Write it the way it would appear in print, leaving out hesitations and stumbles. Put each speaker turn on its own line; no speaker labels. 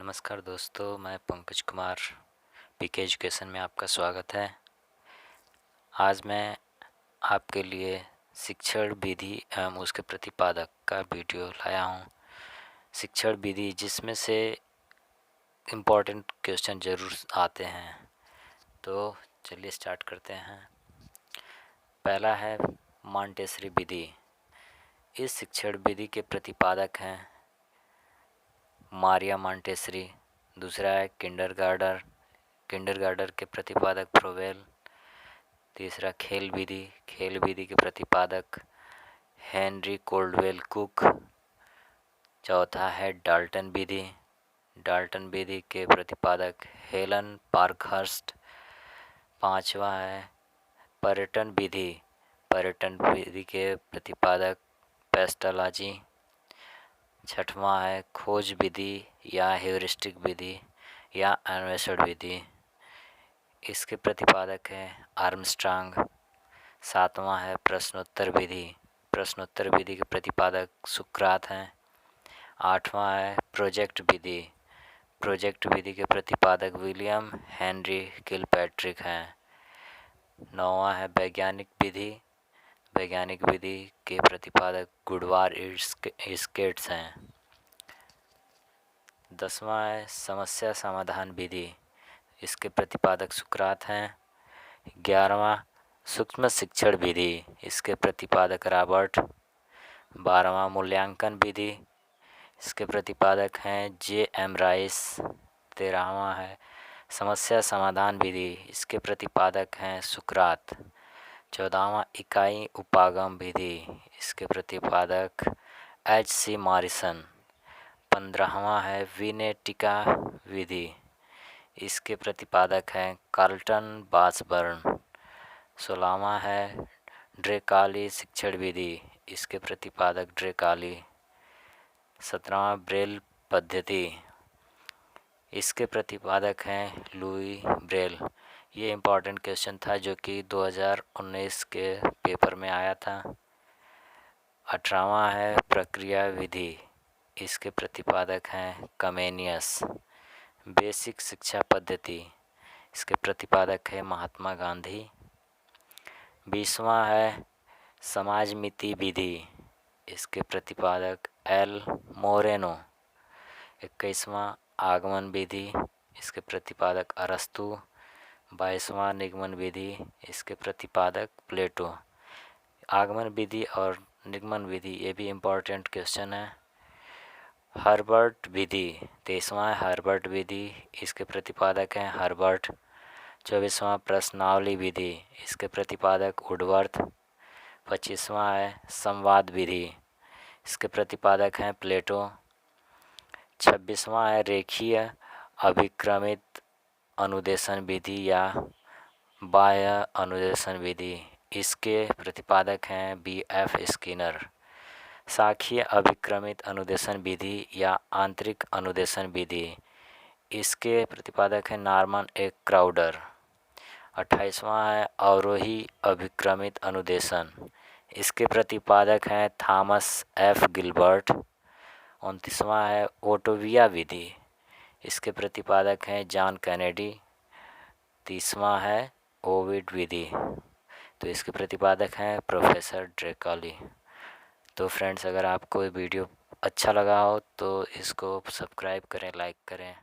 नमस्कार दोस्तों, मैं पंकज कुमार पीके एजुकेशन में आपका स्वागत है। आज मैं आपके लिए शिक्षण विधि एवं उसके प्रतिपादक का वीडियो लाया हूँ। शिक्षण विधि जिसमें से इम्पोर्टेंट क्वेश्चन ज़रूर आते हैं, तो चलिए स्टार्ट करते हैं। पहला है मॉन्टेसरी विधि। इस शिक्षण विधि के प्रतिपादक हैं मारिया मॉन्टेसरी। दूसरा है किंडरगार्टन के प्रतिपादक फ्रोवेल। तीसरा खेल विधि के प्रतिपादक हेनरी कोल्डवेल कुक। चौथा है डाल्टन विधि के प्रतिपादक हेलन पार्कहर्स्ट। पांचवा है पर्यटन विधि के प्रतिपादक पेस्टलाजी। छठवां है खोज विधि या हेउरिस्टिक विधि या अन्वेषण विधि, इसके प्रतिपादक हैं आर्मस्ट्रांग। सातवां है प्रश्नोत्तर विधि के प्रतिपादक सुकरात हैं। आठवां है प्रोजेक्ट विधि के प्रतिपादक विलियम हेनरी किलपैट्रिक हैं। नौवां है वैज्ञानिक विधि के प्रतिपादक गुडवार इस्केट्स हैं। 10वां है समस्या समाधान विधि, इसके प्रतिपादक सुकरात हैं। 11वां सूक्ष्म शिक्षण विधि, इसके प्रतिपादक रॉबर्ट। 12वां मूल्यांकन विधि, इसके प्रतिपादक हैं जे.एम. राइस। 13वां है समस्या समाधान विधि, इसके प्रतिपादक हैं सुकरात। 14वां इकाई उपागम विधि, इसके प्रतिपादक एच.सी. मॉरिसन। 15वां है विनेटिका विधि, इसके प्रतिपादक हैं कार्लटन बासबर्न। 16वां है ड्रेकाली शिक्षण विधि, इसके प्रतिपादक ड्रेकाली। 17वां ब्रेल पद्धति, इसके प्रतिपादक हैं लुई ब्रेल। ये इम्पोर्टेंट क्वेश्चन था जो कि 2019 के पेपर में आया था। 18वां है प्रक्रिया विधि, इसके प्रतिपादक हैं कमेनियस। बेसिक शिक्षा पद्धति, इसके प्रतिपादक है महात्मा गांधी। 20वां है समाजमिति विधि, इसके प्रतिपादक एल मोरेनो। 21वां आगमन विधि, इसके प्रतिपादक अरस्तु। 22वां निगमन विधि, इसके प्रतिपादक प्लेटो। आगमन विधि और निगमन विधि ये भी इम्पोर्टेंट क्वेश्चन है। हर्बर्ट विधि, 23वां है हर्बर्ट विधि, इसके प्रतिपादक हैं हर्बर्ट। 24वां प्रश्नावली विधि, इसके प्रतिपादक वुडवर्थ। 25वां है संवाद विधि, इसके प्रतिपादक हैं प्लेटो। 26वां है रेखीय अभिक्रमित अनुदेशन विधि या बाह्य अनुदेशन विधि, इसके प्रतिपादक हैं B.F. स्किनर। साखीय अभिक्रमित अनुदेशन विधि या आंतरिक अनुदेशन विधि, इसके प्रतिपादक हैं नॉर्मन ए क्राउडर। 28वां है अवरोही अभिक्रमित अनुदेशन, इसके प्रतिपादक हैं थॉमस एफ गिलबर्ट। 29वां है ओटोविया विधि, इसके प्रतिपादक हैं जॉन कैनेडी। 30वां है ओविड विधि, तो इसके प्रतिपादक हैं प्रोफेसर ड्रेकाली। तो फ्रेंड्स, अगर आपको वीडियो अच्छा लगा हो तो इसको सब्सक्राइब करें, लाइक करें।